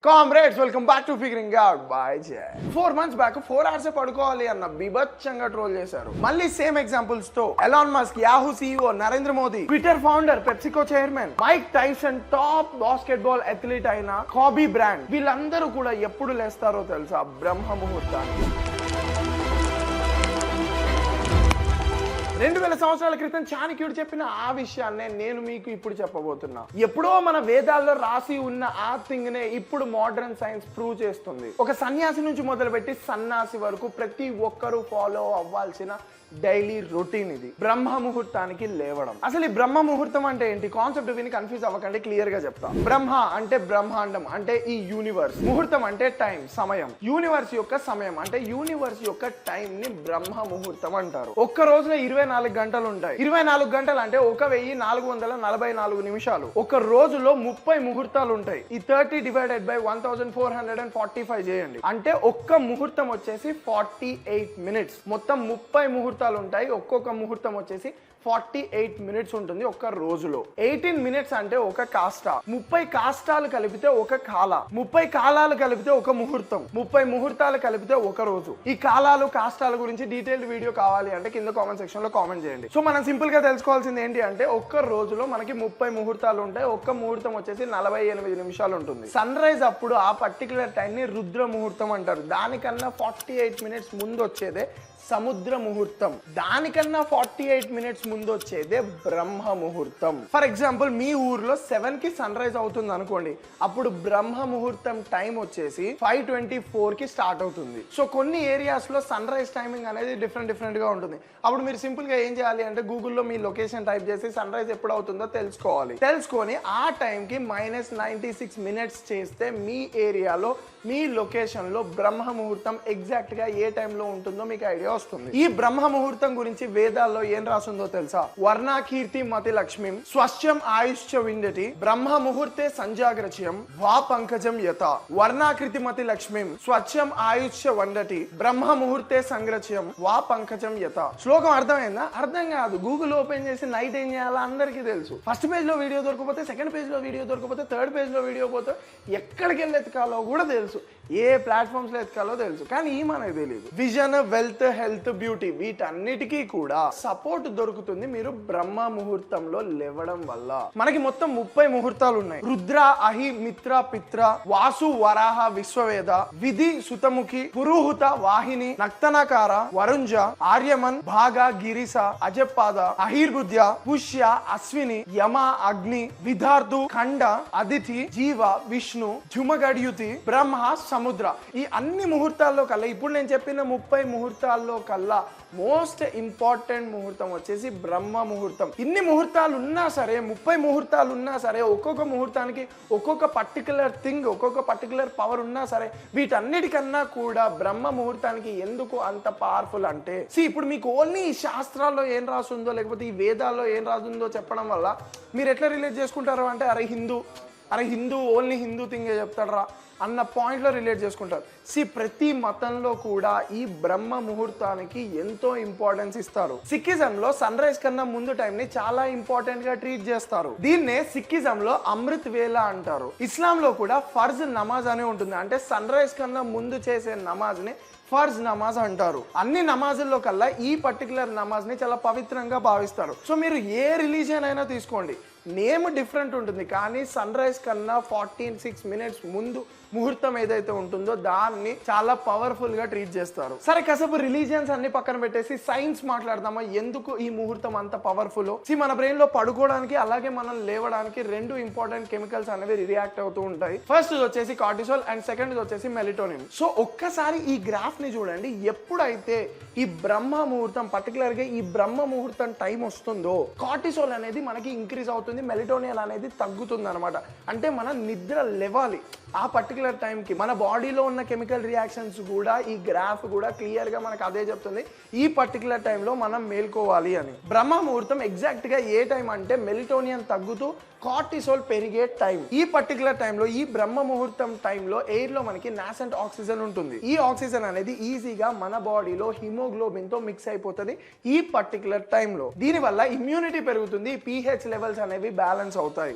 Comrades, welcome back to Figuring Out by Jay. 4 months back 4 hours పడుకోవాలి అన్న బీభత్సంగా troll చేశారు. మళ్ళీ సేమ్ ఎగ్జాంపుల్స్ తో Elon Musk, Yahoo CEO, Narendra Modi, Twitter founder, PepsiCo chairman, Mike Tyson, top basketball athlete అయిన Kabi brand, వీళ్ళందరూ కూడా ఎప్పుడు లేస్తారో తెలుసా? బ్రహ్మ ముహూర్తానికి. 2000 సంవత్సరాల క్రితం చాణక్యుడు చెప్పిన ఆ విషయాన్నే నేను మీకు ఇప్పుడు చెప్పబోతున్నా. ఎప్పుడో మన వేదాల్లో రాసి ఉన్న ఆ థింగ్ నే ఇప్పుడు మోడర్న్ సైన్స్ ప్రూవ్ చేస్తుంది. ఒక సన్యాసి నుంచి మొదలుపెట్టి సన్నాసి వరకు ప్రతి ఒక్కరూ ఫాలో అవ్వాల్సిన డైలీ రొటీన్ ఇది, బ్రహ్మ ముహూర్తానికి లేవడం. అసలు ఈ బ్రహ్మ ముహూర్తం అంటే ఏంటి? కాన్సెప్ట్ విని కన్ఫ్యూజ్ అవ్వకండి, క్లియర్ గా చెప్తా. బ్రహ్మ అంటే బ్రహ్మాండం, అంటే ఈ యూనివర్స్. ముహూర్తం అంటే టైం, సమయం. యూనివర్స్ యొక్క సమయం అంటే యూనివర్స్ యొక్క టైం ని బ్రహ్మ ముహూర్తం అంటారు. ఒక్క రోజులో 24 గంటలు ఉంటాయి. 24 గంటలు అంటే 1444 నిమిషాలు. ఒక రోజులో 30 ముహూర్తాలు ఉంటాయి. ఈ 30 డివైడెడ్ బై 1445 చేయండి. అంటే ఒక్క ముహూర్తం వచ్చేసి 48 మినిట్స్. మొత్తం 30 ముహూర్తాలు ఉంటాయి. ఒక్కొక్క ముహూర్తం వచ్చేసి 48 మినిట్స్ ఉంటుంది ఒక్క రోజులో. 18 మినిట్స్ అంటే ఒక కాష్ట. 30 కాష్టాలు కలిపితే ఒక కాల. 30 కాలాలు కలిపితే ఒక ముహూర్తం. 30 ముహూర్తాలు కలిపితే ఒక రోజు. ఈ కాలాలు కాష్టాల గురించి డీటెయిల్డ్ వీడియో కావాలి అంటే కింద కామెంట్ సెక్షన్ లో కామెంట్ చేయండి. సో మనం సింపుల్ గా తెలుసుకోవాల్సింది ఏంటి అంటే, ఒక్క రోజులో మనకి 30 ముహూర్తాలు ఉంటాయి. ఒక్క ముహూర్తం వచ్చేసి 48 నిమిషాలు ఉంటుంది. సన్ రైజ్ అప్పుడు ఆ పర్టికులర్ టైం ని రుద్ర ముహూర్తం అంటారు. దానికన్నా 48 మినిట్స్ ముందు వచ్చేదే సముద్ర ముహూర్తం. దానికన్నా 48 మినిట్స్ ముందు వచ్చేదే బ్రహ్మ ముహూర్తం. ఫర్ ఎగ్జాంపుల్, మీ ఊర్లో 7 కి సన్ రైజ్ అవుతుంది అనుకోండి, అప్పుడు బ్రహ్మ ముహూర్తం టైం వచ్చేసి 5:24 కి స్టార్ట్ అవుతుంది. సో కొన్ని ఏరియాస్ లో సన్ రైజ్ టైమింగ్ అనేది డిఫరెంట్ గా ఉంటుంది. అప్పుడు మీరు సింపుల్ గా ఏం చేయాలి అంటే, గూగుల్లో మీ లొకేషన్ టైప్ చేసి సన్ రైజ్ ఎప్పుడు అవుతుందో తెలుసుకోవాలి. తెలుసుకొని ఆ టైం కి -96 మినిట్స్ చేస్తే మీ ఏరియాలో, మీ లొకేషన్ లో బ్రహ్మ ముహూర్తం ఎగ్జాక్ట్ గా ఏ టైంలో ఉంటుందో మీకు ఐడియా వస్తుంది. ఈ బ్రహ్మ ముహూర్తం గురించి వేదాల్లో ఏం రాస్తుందో తెలుసా? వర్ణాకీర్తి మతి లక్ష్మీం స్వస్యం ఆయుష్య విందతి బ్రహ్మ ముహూర్తే సంజాగ్రచ్యం వా పంకజం యత. వర్ణాకృతి మతి లక్ష్మీం స్వచ్ఛం ఆయుష్య వందతి బ్రహ్మ ముహూర్తే సంగ్రచ్యం వా పంకజం యత. శ్లోకం అర్థమైందా? అర్థం కాదు. గూగుల్ ఓపెన్ చేసి నైట్ ఏం చేయాలో అందరికీ తెలుసు. ఫస్ట్ పేజ్ లో వీడియో దొరకపోతే, సెకండ్ పేజ్ లో వీడియో దొరకపోతే, థర్డ్ పేజ్ లో వీడియో పోతే, ఎక్కడికి వెళ్ళి ఎత్తుకాలో కూడా తెలుసు, ఏ ప్లాట్ఫామ్స్ లో ఎత్తుకాలో తెలుసు. కానీ ఈ మనకు తెలియదు. విజన్, వెల్త్, హెల్త్, బ్యూటీ, వీటన్నిటికీ కూడా సపోర్ట్ దొరుకుతుంది మీరు బ్రహ్మ ముహూర్తంలో లేవడం వల్ల. మనకి మొత్తం 30 ముహూర్తాలు ఉన్నాయి. రుద్ర, అహి, మిత్ర, పిత్ర, వాసు, వరాహ, విశ్వవేద, విధి, సుతముఖి, పురుహుత, వాహిని, నక్తనకార, వరుంజ, ఆర్యమన్, భాగ, గిరిస, అజపాద, అహిర్బుద్య, పుష్య, అశ్విని, యమ, అగ్ని, విధార్థు, ఖండ, అదితి, జీవ, విష్ణు, జుమగడ్యుతి, బ్రహ్మ, సముద్ర. ఈ అన్ని ముహూర్తాల్లో కల్లా, ఇప్పుడు నేను చెప్పిన 30 ముహూర్తాల్లో కల్లా మోస్ట్ ఇంపార్టెంట్ ముహూర్తం వచ్చేసి బ్రహ్మ ముహూర్తం. ఇన్ని ముహూర్తాలు ఉన్నా సరే, 30 ముహూర్తాలు ఉన్నా సరే, ఒక్కొక్క ముహూర్తానికి ఒక్కొక్క పర్టికులర్ థింగ్, ఒక్కొక్క పర్టికులర్ పవర్ ఉన్నా సరే, వీటన్నిటికన్నా కూడా బ్రహ్మ ముహూర్తానికి ఎందుకు అంత పవర్ఫుల్ అంటే, ఇప్పుడు మీకు ఓన్లీ ఈ శాస్త్రాల్లో ఏం రాసుందో, లేకపోతే ఈ వేదాల్లో ఏం రాసుందో చెప్పడం వల్ల మీరు ఎట్లా రిలేట్ చేసుకుంటారు అంటే, అరే హిందూ ఓన్లీ హిందూ థింగే చెప్తాడరా అన్న పాయింట్ లో రిలేట్ చేసుకుంటారు. ప్రతి మతంలో కూడా ఈ బ్రహ్మ ముహూర్తానికి ఎంతో ఇంపార్టెన్స్ ఇస్తారు. సిక్కిజం లో సన్ రైజ్ కన్నా ముందు టైం ని చాలా ఇంపార్టెంట్ గా ట్రీట్ చేస్తారు. దీన్నే సిక్కిజం లో అమృత్ వేళ అంటారు. ఇస్లాం లో కూడా ఫర్జ్ నమాజ్ అని ఉంటుంది. అంటే సన్ రైజ్ కన్నా ముందు చేసే నమాజ్ ని ఫర్జ్ నమాజ్ అంటారు. అన్ని నమాజుల్లో కల్లా ఈ పర్టికులర్ నమాజ్ ని చాలా పవిత్రంగా భావిస్తారు. సో మీరు ఏ రిలీజియన్ అయినా తీసుకోండి, నేమ్ డిఫరెంట్ ఉంటుంది, కానీ సన్ రైజ్ కన్నా 46 మినిట్స్ ముందు ముహూర్తం ఏదైతే ఉంటుందో దాన్ని చాలా పవర్ఫుల్ గా ట్రీట్ చేస్తారు. సరే, కాసేపు రిలీజియన్స్ అన్ని పక్కన పెట్టేసి సైన్స్ మాట్లాడదామా? ఎందుకు ఈ ముహూర్తం అంత పవర్ఫుల్? మన బ్రెయిన్ లో పడుకోవడానికి అలాగే మనం లేవడానికి 2 ఇంపార్టెంట్ కెమికల్స్ అనేవి రియాక్ట్ అవుతూ ఉంటాయి. ఫస్ట్ వచ్చేసి కార్టిసోల్ అండ్ సెకండ్ వచ్చేసి మెలటోనిన్. సో ఒక్కసారి ఈ గ్రాఫ్ ని చూడండి. ఎప్పుడైతే ఈ బ్రహ్మ ముహూర్తం, పర్టికులర్ గా ఈ బ్రహ్మ ముహూర్తం టైం వస్తుందో, కార్టిసోల్ అనేది మనకి ఇంక్రీజ్ అవుతుంది, మెలటోనిన్ అనేది తగ్గుతుంది అనమాట. అంటే మనం నిద్ర లేవాలి ఆ పర్టికులర్ టైంకి. మన బాడీలో ఉన్న కెమికల్ రియాక్షన్స్ కూడా ఈ గ్రాఫ్ కూడా క్లియర్ గా మనకు అదే చెప్తుంది, ఈ పర్టికులర్ టైంలో మనం మేల్కోవాలి అని. బ్రహ్మ ముహూర్తం ఎగ్జాక్ట్ గా ఏ టైం అంటే, మెలటోనిన్ తగ్గుతూ కార్టిసోల్ పెరిగే టైం. ఈ పర్టికులర్ టైంలో, ఈ బ్రహ్మ ముహూర్తం టైంలో ఎయిర్ లో మనకి నాసెంట్ ఆక్సిజన్ ఉంటుంది. ఈ ఆక్సిజన్ అనేది ఈజీగా మన బాడీలో హిమోగ్లోబిన్ తో మిక్స్ అయిపోతుంది ఈ పర్టికులర్ టైంలో. దీనివల్ల ఇమ్యూనిటీ పెరుగుతుంది, pH లెవెల్స్ అనేవి బ్యాలెన్స్ అవుతాయి.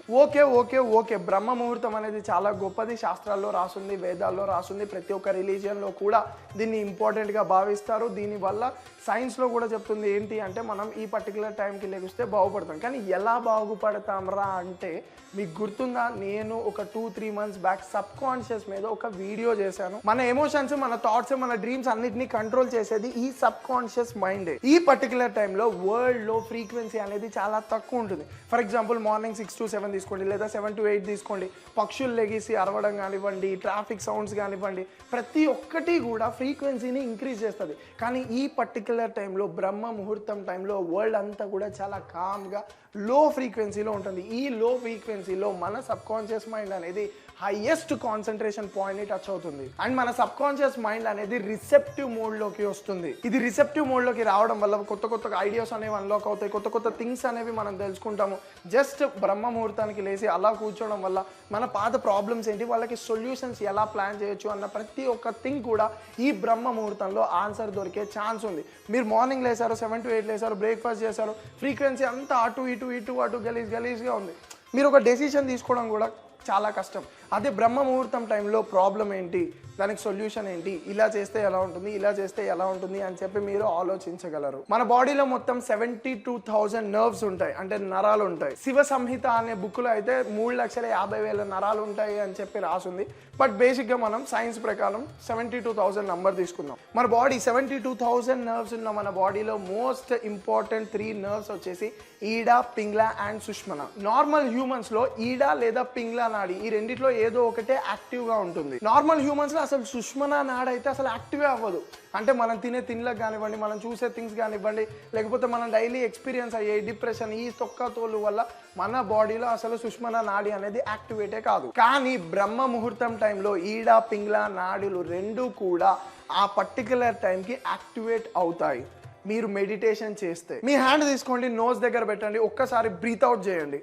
ఓకే, బ్రహ్మ ముహూర్తం అనేది చాలా గొప్పది, శాస్త్రాల్లో రాసుంది, వేదాల్లో రాసుంది, ప్రతి ఒక్క రిలీజియన్లో కూడా దీన్ని ఇంపార్టెంట్గా భావిస్తారు. దీనివల్ల సైన్స్లో కూడా చెప్తుంది ఏంటి అంటే మనం ఈ పర్టికులర్ టైంకి లెగిస్తే బాగుపడతాం. కానీ ఎలా బాగుపడతాం రా అంటే మీకు గుర్తుందా, నేను ఒక 2-3 months బ్యాక్ సబ్ కాన్షియస్ మీద ఒక వీడియో చేశాను. మన ఎమోషన్స్, మన థాట్స్, మన డ్రీమ్స్ అన్నిటిని కంట్రోల్ చేసేది ఈ సబ్ కాన్షియస్ మైండే. ఈ పర్టికులర్ టైంలో వరల్డ్లో ఫ్రీక్వెన్సీ అనేది చాలా తక్కువ ఉంటుంది. ఫర్ ఎగ్జాంపుల్ మార్నింగ్ 6 to 7 తీసుకోండి, లేదా 7 to 8 తీసుకోండి. పక్షులు లెగిసి అరవడం కానివ్వండి, ట్రాఫిక్ సౌండ్స్ కానివ్వండి, ప్రతి ఒక్కటి కూడా ఫ్రీక్వెన్సీని ఇంక్రీజ్ చేస్తుంది. కానీ ఈ పర్టికులర్ టైంలో, బ్రహ్మ ముహూర్తం టైంలో వరల్డ్ అంతా కూడా చాలా కామ్గా లో ఫ్రీక్వెన్సీలో ఉంటుంది. ఈ లో ఫ్రీక్వెన్సీలో మన సబ్ కాన్షియస్ మైండ్ అనేది హైయెస్ట్ కాన్సన్ట్రేషన్ పాయింట్ని టచ్ అవుతుంది. అండ్ మన సబ్ కాన్షియస్ మైండ్ అనేది రిసెప్టివ్ మోడ్లోకి వస్తుంది. ఇది రిసెప్టివ్ మోడ్లోకి రావడం వల్ల కొత్త కొత్త ఐడియాస్ అనేవి అన్లాక్ అవుతాయి, కొత్త కొత్త థింగ్స్ అనేవి మనం తెలుసుకుంటాము. జస్ట్ బ్రహ్మ ముహూర్తానికి లేసి అలా కూర్చోవడం వల్ల మన పాత ప్రాబ్లమ్స్ ఏంటి, వాళ్ళకి సొల్యూషన్స్ ఎలా ప్లాన్ చేయొచ్చు అన్న ప్రతి ఒక్క థింగ్ కూడా ఈ బ్రహ్మ ముహూర్తంలో ఆన్సర్ దొరికే ఛాన్స్ ఉంది. మీరు మార్నింగ్ లేసారు, 7 to 8 లేసారు, బ్రేక్ఫాస్ట్ చేశారు, ఫ్రీక్వెన్సీ అంతా అటు అటు గలీజ్గా ఉంది. మీరు ఒక డెసిషన్ తీసుకోవడం కూడా చాలా కష్టం. అదే బ్రహ్మ ముహూర్తం టైంలో ప్రాబ్లం ఏంటి, దానికి సొల్యూషన్ ఏంటి, ఇలా చేస్తే ఎలా ఉంటుంది, ఇలా చేస్తే ఎలా ఉంటుంది అని చెప్పి మీరు ఆలోచించగలరు. మన బాడీలో మొత్తం 72,000 నర్వ్స్ ఉంటాయి, అంటే నరాలు ఉంటాయి. శివ సంహిత అనే బుక్లో అయితే 3,50,000 నరాలు ఉంటాయి అని చెప్పి రాసుంది. బట్ బేసిక్గా మనం సైన్స్ ప్రకారం 72,000 నంబర్ తీసుకుందాం. మన బాడీ 72,000 నర్వ్స్ ఉన్న మన బాడీలో మోస్ట్ ఇంపార్టెంట్ 3 నర్వ్స్ వచ్చేసి ఈడా, Pingla and Sushumna. Normal humans లో ఈడా లేదా పింగ్లా నాడి, ఈ రెండిట్లో ఏదో ఒకటే యాక్టివ్ గా ఉంటుంది. నార్మల్ హ్యూమన్స్ లో అసలు సుష్మన నాడి అయితే అసలు యాక్టివే అవ్వదు. అంటే మనం తినే తిండ్లకు కానివ్వండి, మనం చూసే థింగ్స్ కానివ్వండి, లేకపోతే మనం డైలీ ఎక్స్పీరియన్స్ అయ్యే డిప్రెషన్, ఈ తొక్క తోలు వల్ల మన బాడీలో అసలు సుష్మన నాడి అనేది యాక్టివేటే కాదు. కానీ బ్రహ్మ ముహూర్తం టైంలో ఈడా, పింగ్లా నాడులు రెండు కూడా ఆ పర్టికులర్ టైంకి యాక్టివేట్ అవుతాయి. మీరు మెడిటేషన్ చేస్తే మీ హ్యాండ్ తీసుకోండి, నోస్ దగ్గర పెట్టండి, ఒక్కసారి బ్రీత్ అవుట్ చేయండి.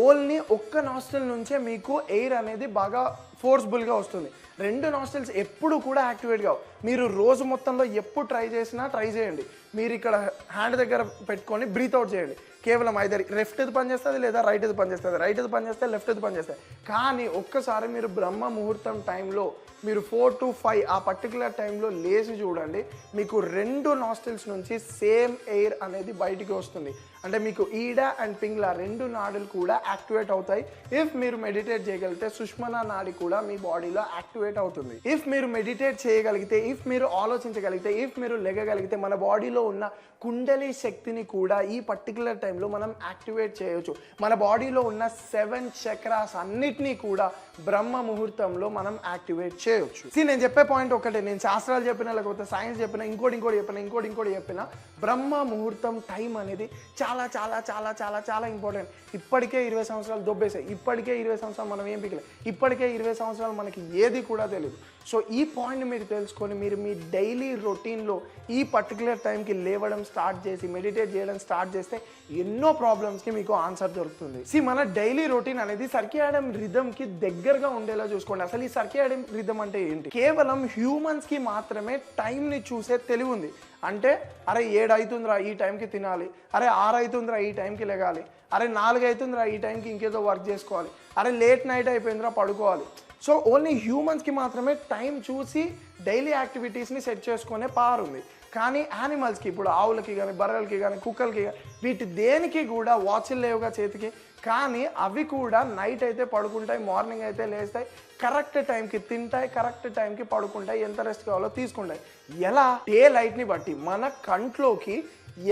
ఓన్లీ ఒక్క నాస్ట్రిల్ నుంచే మీకు ఎయిర్ అనేది బాగా ఫోర్స్ఫుల్గా వస్తుంది. 2 నాస్ట్రిల్స్ ఎప్పుడు కూడా యాక్టివేట్ కావు. మీరు రోజు మొత్తంలో ఎప్పుడు ట్రై చేసినా ట్రై చేయండి. మీరు ఇక్కడ హ్యాండ్ దగ్గర పెట్టుకొని బ్రీత్ అవుట్ చేయండి. కేవలం ఐదర్ లెఫ్ట్ ఇది పనిచేస్తుంది, లేదా రైట్ ఇది పనిచేస్తుంది, రైట్ ఇది పనిచేస్తే లెఫ్ట్ ఇది పనిచేస్తుంది. కానీ ఒక్కసారి మీరు బ్రహ్మ ముహూర్తం టైంలో మీరు 4 to 5 ఆ పర్టికులర్ టైంలో లేచి చూడండి, మీకు 2 నాస్ట్రిల్స్ నుంచి సేమ్ ఎయిర్ అనేది బయటికి వస్తుంది. అంటే మీకు ఈడా అండ్ పింగ్లా 2 నాడులు కూడా యాక్టివేట్ అవుతాయి. ఇఫ్ మీరు మెడిటేట్ చేయగలిగితే సుష్మన నాడి కూడా మీ బాడీలో యాక్టివేట్ అవుతుంది. ఇఫ్ మీరు మెడిటేట్ చేయగలిగితే, ఇఫ్ మీరు ఆలోచించగలిగితే, ఇఫ్ మీరు లెగగలిగితే మన బాడీలో ఉన్న కుండలి శక్తిని కూడా ఈ పర్టికులర్ టైంలో మనం యాక్టివేట్ చేయొచ్చు. మన బాడీలో ఉన్న 7 చక్రాస్ అన్నిటినీ కూడా బ్రహ్మ ముహూర్తంలో మనం యాక్టివేట్ చేయొచ్చు. నేను చెప్పే పాయింట్ ఒకటే, నేను శాస్త్రాలు చెప్పినా, లేకపోతే సైన్స్ చెప్పినా, ఇంకోటి చెప్పినా బ్రహ్మ ముహూర్తం టైం అనేది చాలా చాలా చాలా చాలా చాలా ఇంపార్టెంట్. ఇప్పటికే 20 సంవత్సరాలు దొబ్బేసాయి, ఇప్పటికే 20 సంవత్సరాలు మనం ఏం పిక్కలేదు, ఇప్పటికే 20 సంవత్సరాలు మనకి ఏది కూడా తెలియదు. సో ఈ పాయింట్ మీరు తెలుసుకొని మీరు మీ డైలీ రొటీన్లో ఈ పర్టికులర్ టైంకి లేవడం స్టార్ట్ చేసి మెడిటేట్ చేయడం స్టార్ట్ చేస్తే ఎన్నో ప్రాబ్లమ్స్కి మీకు ఆన్సర్ దొరుకుతుంది. మన డైలీ రొటీన్ అనేది సర్కియాడమ్ రిథమ్కి దగ్గరగా ఉండేలా చూసుకోండి. అసలు ఈ సర్కియాడమ్ రిథమ్ అంటే ఏంటి? కేవలం హ్యూమన్స్కి మాత్రమే టైంని చూసే తెలివి ఉంది. అంటే అరే 7 అవుతుందిరా ఈ టైంకి తినాలి, అరే 6 అవుతుందిరా ఈ టైంకి లెగాలి, అరే 4 అవుతుందిరా ఈ టైంకి ఇంకేదో వర్క్ చేసుకోవాలి, అరే లేట్ నైట్ అయిపోయిందిరా పడుకోవాలి. సో ఓన్లీ హ్యూమన్స్కి మాత్రమే టైం చూసి డైలీ యాక్టివిటీస్ని సెట్ చేసుకునే పవర్ ఉంది. కానీ యానిమల్స్కి, ఇప్పుడు ఆవులకి కానీ, బర్రెలకి కానీ, కుక్కలకి కానీ, వీటి దేనికి కూడా వాచ్లు లేవుగా చేతికి. కానీ అవి కూడా నైట్ అయితే పడుకుంటాయి, మార్నింగ్ అయితే లేస్తాయి, కరెక్ట్ టైంకి తింటాయి, కరెక్ట్ టైంకి పడుకుంటాయి, ఎంత రెస్ట్ కావాలో తీసుకుంటాయి. ఎలా? డే లైట్ని బట్టి మన కంట్లోకి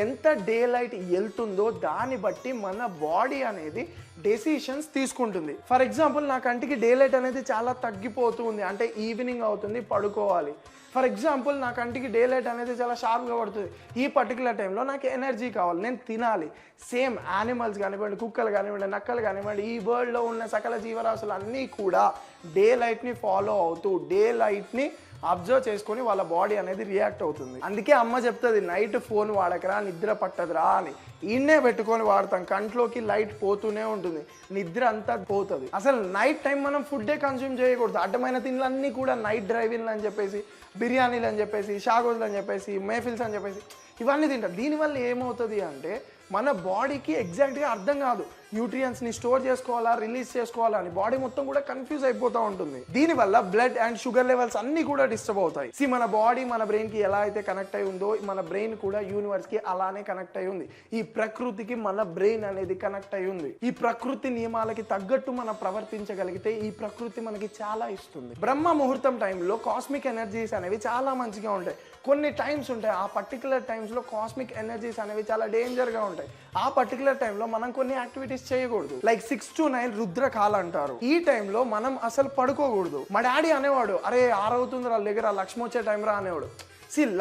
ఎంత డే లైట్ వెళ్తుందో దాన్ని బట్టి మన బాడీ అనేది డెసిషన్స్ తీసుకుంటుంది. ఫర్ ఎగ్జాంపుల్ నా కంటికి డే లైట్ అనేది చాలా తగ్గిపోతూ ఉంది, అంటే ఈవినింగ్ అవుతుంది పడుకోవాలి. ఫర్ ఎగ్జాంపుల్ నా కంటికి డే లైట్ అనేది చాలా షార్ప్గా పడుతుంది, ఈ పర్టికులర్ టైంలో నాకు ఎనర్జీ కావాలి, నేను తినాలి. సేమ్ యానిమల్స్ కానివ్వండి, కుక్కలు కానివ్వండి, నక్కలు కానివ్వండి, ఈ వరల్డ్లో ఉన్న సకల జీవరాశులు అన్నీ కూడా డే లైట్ని ఫాలో అవుతూ డే లైట్ని అబ్జర్వ్ చేసుకొని వాళ్ళ బాడీ అనేది రియాక్ట్ అవుతుంది. అందుకే అమ్మ చెప్తుంది నైట్ ఫోన్ వాడకరా, నిద్ర పట్టదురా అని. ఈయన్నే పెట్టుకొని వాడతాం, కంట్లోకి లైట్ పోతూనే ఉంటుంది, నిద్ర అంతా పోతుంది. అసలు నైట్ టైం మనం ఫుడ్డే కన్స్యూమ్ చేయకూడదు. అడ్డమైన తిండ్లన్నీ కూడా నైట్ డ్రైవింగ్లు అని చెప్పేసి, బిర్యానీలు అని చెప్పేసి, షాగోజ్లు అని చెప్పేసి, మేఫిల్స్ అని చెప్పేసి ఇవన్నీ తింటారు. దీనివల్ల ఏమవుతుంది అంటే మన బాడీకి ఎగ్జాక్ట్గా అర్థం కాదు న్యూట్రియన్స్ ని స్టోర్ చేసుకోవాలా రిలీజ్ చేసుకోవాలా అని బాడీ మొత్తం కూడా కన్ఫ్యూజ్ అయిపోతూ ఉంటుంది. దీనివల్ల బ్లడ్ అండ్ షుగర్ లెవెల్స్ అన్ని కూడా డిస్టర్బ్ అవుతాయి. మన బాడీ మన బ్రెయిన్ కి ఎలా అయితే కనెక్ట్ అయి ఉందో మన బ్రెయిన్ కూడా యూనివర్స్ కి అలానే కనెక్ట్ అయి ఉంది. ఈ ప్రకృతికి మన బ్రెయిన్ అనేది కనెక్ట్ అయి ఉంది. ఈ ప్రకృతి నియమాలకి తగ్గట్టు మనం ప్రవర్తించగలిగితే ఈ ప్రకృతి మనకి చాలా ఇస్తుంది. బ్రహ్మ ముహూర్తం టైంలో కాస్మిక్ ఎనర్జీస్ అనేవి చాలా మంచిగా ఉంటాయి. కొన్ని టైమ్స్ ఉంటాయి, ఆ పర్టికులర్ టైమ్స్ లో కాస్మిక్ ఎనర్జీస్ అనేవి చాలా డేంజర్ గా ఉంటాయి. ఆ పర్టికులర్ టైంలో మనం కొన్ని యాక్టివిటీస్ చేయకూడదు. లైక్ 6 to 9 రుద్రకాల అంటారు. ఈ టైంలో మనం అసలు పడుకోకూడదు. మా డాడీ అనేవాడు, అరే 6 అవుతుంది రా దగ్గర లక్ష్మి వచ్చే టైం రా అనేవాడు.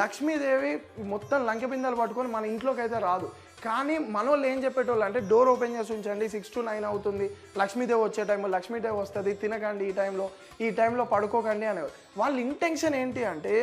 లక్ష్మీదేవి మొత్తం లంకె బిందెలు పట్టుకొని మన ఇంట్లోకి అయితే రాదు. కానీ మన వాళ్ళు ఏం చెప్పేటోళ్ళు అంటే డోర్ ఓపెన్ చేసి ఉంచండి, 6 to 9 అవుతుంది, లక్ష్మీదేవి వచ్చే టైంలో లక్ష్మీదేవి వస్తుంది, తినకండి ఈ టైంలో పడుకోకండి అనేవారు. వాళ్ళ ఇంటెన్షన్ ఏంటి అంటే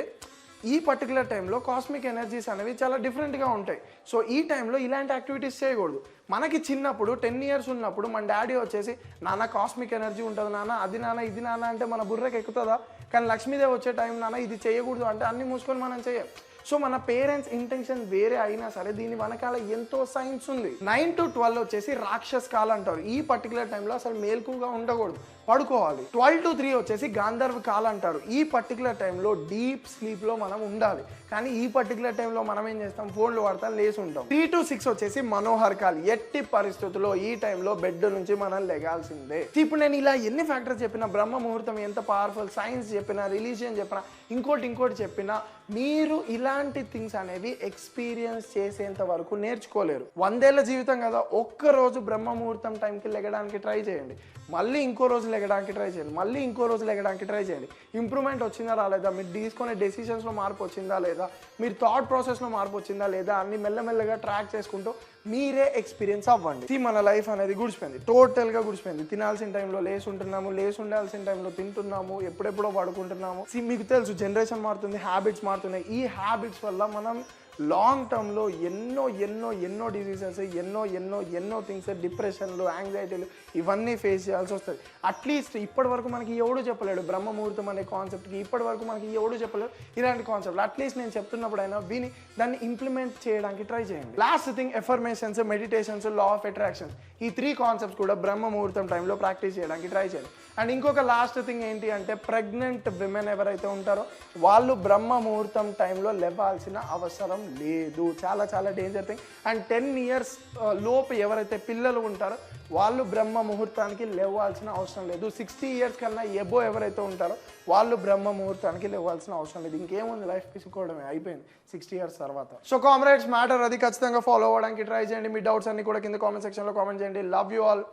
ఈ పర్టికులర్ టైంలో కాస్మిక్ ఎనర్జీస్ అనేవి చాలా డిఫరెంట్గా ఉంటాయి. సో ఈ టైంలో ఇలాంటి యాక్టివిటీస్ చేయకూడదు. మనకి చిన్నప్పుడు 10 years ఉన్నప్పుడు మన డాడీ వచ్చేసి నాన్న కాస్మిక్ ఎనర్జీ ఉంటుంది నాన్న, అది నాన్న ఇది నాన్న అంటే మన బుర్రకి ఎక్కుతుందా? కానీ లక్ష్మీదేవి వచ్చే టైం నాన్న ఇది చేయకూడదు అంటే అన్ని మూసుకొని మనం చేయం. సో మన పేరెంట్స్ ఇంటెన్షన్ వేరే అయినా సరే దీని వెనకాల ఎంతో సైన్స్ ఉంది. 9 to 12 వచ్చేసి రాక్షస్ కాల్ అంటారు. ఈ పర్టికులర్ టైంలో అసలు మేల్కుగా ఉండకూడదు, పడుకోవాలి. 12 to 3 వచ్చేసి గాంధర్వ కాల్ అంటారు. ఈ పర్టికులర్ టైంలో డీప్ స్లీప్లో మనం ఉండాలి. కానీ ఈ పర్టికులర్ టైంలో మనం ఏం చేస్తాం, ఫోన్లు వాడతాం, లేసి ఉంటాం. 3 to 6 వచ్చేసి మనోహర్ కాల్. ఎట్టి పరిస్థితుల్లో ఈ టైంలో బెడ్ నుంచి మనం లెగాల్సిందే. ఇప్పుడు నేను ఇలా ఎన్ని ఫ్యాక్టర్స్ చెప్పినా, బ్రహ్మ ముహూర్తం ఎంత పవర్ఫుల్, సైన్స్ చెప్పినా, రిలీజియన్ చెప్పినా, ఇంకోటి చెప్పినా, మీరు ఇలాంటి థింగ్స్ అనేవి ఎక్స్పీరియన్స్ చేసేంత వరకు నేర్చుకోలేరు. 100 ఏళ్ల జీవితం కదా, ఒక్కరోజు బ్రహ్మ ముహూర్తం టైంకి లెగడానికి ట్రై చేయండి, మళ్ళీ ఇంకో రోజు లెగడానికి ట్రై చేయండి, మళ్ళీ ఇంకో రోజు లెగడానికి ట్రై చేయండి. ఇంప్రూవ్మెంట్ వచ్చిందా రాలేదా, మీరు తీసుకునే డెసిషన్స్లో మార్పు వచ్చిందా లేదా, మీరు థాట్ ప్రాసెస్లో మార్పు వచ్చిందా లేదా అన్ని మెల్లమెల్లగా ట్రాక్ చేసుకుంటూ మీరే ఎక్స్పీరియన్స్ అవ్వండి. మన లైఫ్ అనేది గుడిచిపోయింది, టోటల్గా గుడిచిపోయింది. తినాల్సిన టైంలో లేసి ఉంటున్నాము, లేసి ఉండాల్సిన టైంలో తింటున్నాము, ఎప్పుడెప్పుడో పడుకుంటున్నాము. మీకు తెలుసు జనరేషన్ మారుతుంది, హ్యాబిట్స్ మారుతున్నాయి. ఈ హ్యాబిట్స్ వల్ల మనం లాంగ్ టర్మ్లో ఎన్నో డిసీజెస్, ఎన్నో థింగ్స్, డిప్రెషన్లు, యాంగ్జైటీలు ఇవన్నీ ఫేస్ చేయాల్సి వస్తుంది. అట్లీస్ట్ ఇప్పటి వరకు మనకి ఎవడు చెప్పలేడు బ్రహ్మ ముహూర్తం అనే కాన్సెప్ట్కి, ఇప్పటి వరకు మనకి ఎవడు చెప్పలేడు ఇలాంటి కాన్సెప్ట్. అట్లీస్ట్ నేను చెప్తున్నప్పుడైనా విని దాన్ని ఇంప్లిమెంట్ చేయడానికి ట్రై చేయండి. Last thing affirmations, meditations, law of attraction, ఈ 3 కాన్సెప్ట్స్ కూడా బ్రహ్మ ముహూర్తం టైంలో ప్రాక్టీస్ చేయడానికి ట్రై చేయండి. అండ్ ఇంకొక లాస్ట్ థింగ్ ఏంటి అంటే ప్రెగ్నెంట్ విమెన్ ఎవరైతే ఉంటారో వాళ్ళు బ్రహ్మ ముహూర్తం టైంలో లేవాల్సిన అవసరం లేదు. చాలా డేంజర్ థింగ్. అండ్ 10 years లోపు ఎవరైతే పిల్లలు ఉంటారో వాళ్ళు బ్రహ్మ ముహూర్తానికి లేవాల్సిన అవసరం లేదు. 60 years కన్నా ఎబో ఎవరైతే ఉంటారో వాళ్ళు బ్రహ్మ ముహూర్తానికి లేవాల్సిన అవసరం లేదు. ఇంకేముంది, లైఫ్ తీసుకోవడమే, అయిపోయింది 60 years తర్వాత. సో కామ్రేడ్స్ మ్యాటర్ అది ఖచ్చితంగా ఫాలో అవ్వడానికి ట్రై చేయండి. మీ డౌట్స్ అన్ని కూడా కింద కామెంట్ సెక్షన్లో కామెంట్ చేయండి. Love you all.